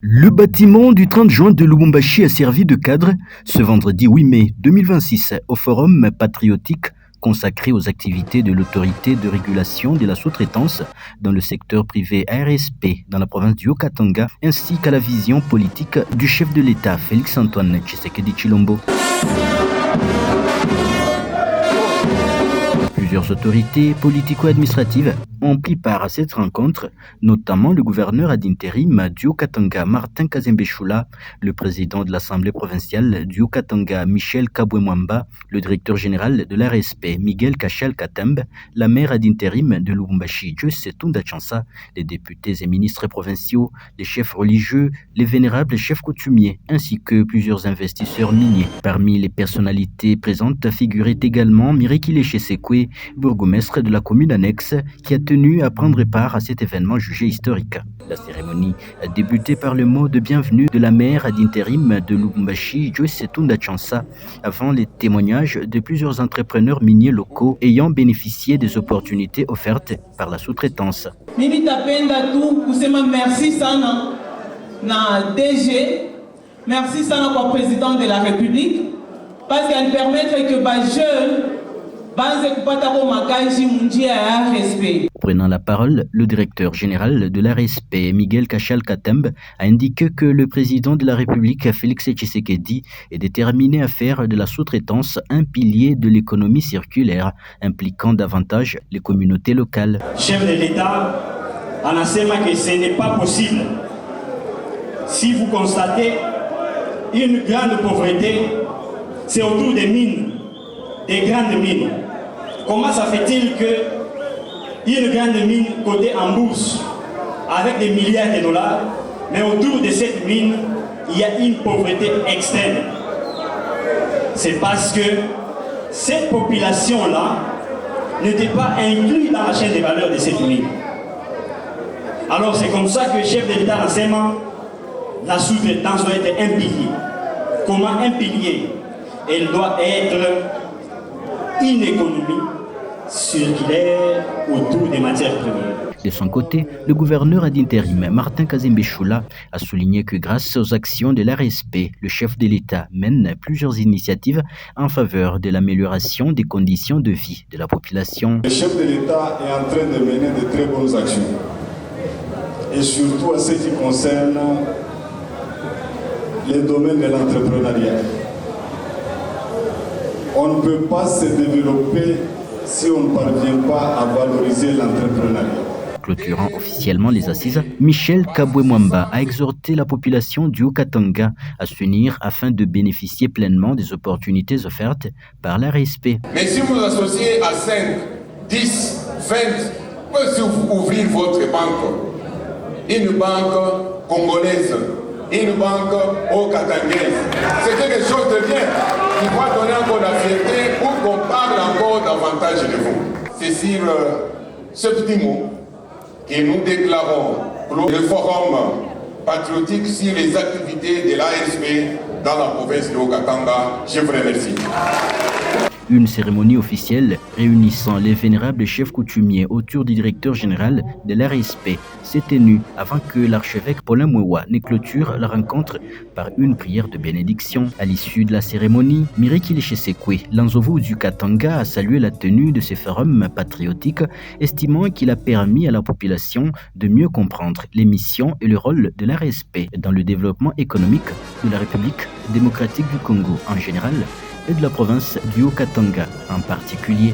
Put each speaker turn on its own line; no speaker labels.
Le bâtiment du 30 juin de Lubumbashi a servi de cadre ce vendredi 8 mai 2026 au forum patriotique consacré aux activités de l'autorité de régulation de la sous-traitance dans le secteur privé ARSP dans la province du Haut-Katanga ainsi qu'à la vision politique du chef de l'État Félix-Antoine Tshisekedi Tshilombo. Plusieurs autorités politico-administratives ont pris part à cette rencontre, notamment le gouverneur ad intérim du Haut-Katanga, Martin Kazembe Choula, le président de l'Assemblée provinciale du Haut-Katanga, Michel Kabwe-Mwamba, le directeur général de l'ARSP, Miguel Kachal Katembe, la maire ad intérim de Lubumbashi, Joyce Tunda Chansa, les députés et ministres provinciaux, les chefs religieux, les vénérables chefs coutumiers, ainsi que plusieurs investisseurs miniers. Parmi les personnalités présentes figurait également Mirikile Chesekwe, bourgmestre de la commune annexe, qui a tenu à prendre part à cet événement jugé historique. La cérémonie a débuté par le mot de bienvenue de la maire ad intérim de Lubumbashi, Joyce Tunda Chansa, avant les témoignages de plusieurs entrepreneurs miniers locaux ayant bénéficié des opportunités offertes par la sous-traitance.
Merci sana na DG, merci sana au président de la République, parce qu'elle permet que les jeunes
Prenant la parole, le directeur général de l'ARSP, Miguel Kachal Katembe, a indiqué que le président de la République, Félix Tshisekedi, est déterminé à faire de la sous-traitance un pilier de l'économie circulaire, impliquant davantage les communautés locales.
Chef de l'État, en assurant que ce n'est pas possible. Si vous constatez une grande pauvreté, c'est autour des mines, des grandes mines. Comment ça fait-il qu'une grande mine cotée en bourse avec des milliards de dollars, mais autour de cette mine, il y a une pauvreté extrême? C'est parce que cette population-là n'était pas inclue dans la chaîne de valeur de cette mine. Alors c'est comme ça que le chef de l'État enseignement, la sous-traitance doit être un pilier. Comment un pilier? Elle doit être une économie circulaire autour des matières premières.
De son côté, le gouverneur ad intérim, Martin Kazembe Choula, a souligné que grâce aux actions de l'ARSP, le chef de l'État mène plusieurs initiatives en faveur de l'amélioration des conditions de vie de la population.
Le chef de l'État est en train de mener de très bonnes actions, et surtout à ce qui concerne les domaines de l'entrepreneuriat. On ne peut pas se développer si on ne parvient pas à valoriser l'entrepreneuriat.
Clôturant officiellement les assises, Michel Kabwe-Mwamba a exhorté la population du Haut-Katanga à s'unir afin de bénéficier pleinement des opportunités offertes par l'ARSP.
Mais si vous associez à 5, 10, 20, vous pouvez ouvrir votre banque. Une banque congolaise, une banque haut-katangaise. C'est quelque chose de bien. Il va donner encore la fierté pour qu'on parle encore davantage de vous. C'est sur ce petit mot que nous déclarons le forum patriotique sur les activités de l'ARSP dans la province de Haut-Katanga. Je vous remercie.
Une cérémonie officielle réunissant les vénérables chefs coutumiers autour du directeur général de l'ARSP s'est tenue avant que l'archevêque Paulin Mwewa ne clôture la rencontre par une prière de bénédiction. À l'issue de la cérémonie, Mirikile Chesekwe, l'Anzovu du Katanga, a salué la tenue de ce forum patriotique, estimant qu'il a permis à la population de mieux comprendre les missions et le rôle de l'ARSP dans le développement économique de la République démocratique du Congo en général et de la province du Haut-Katanga en particulier.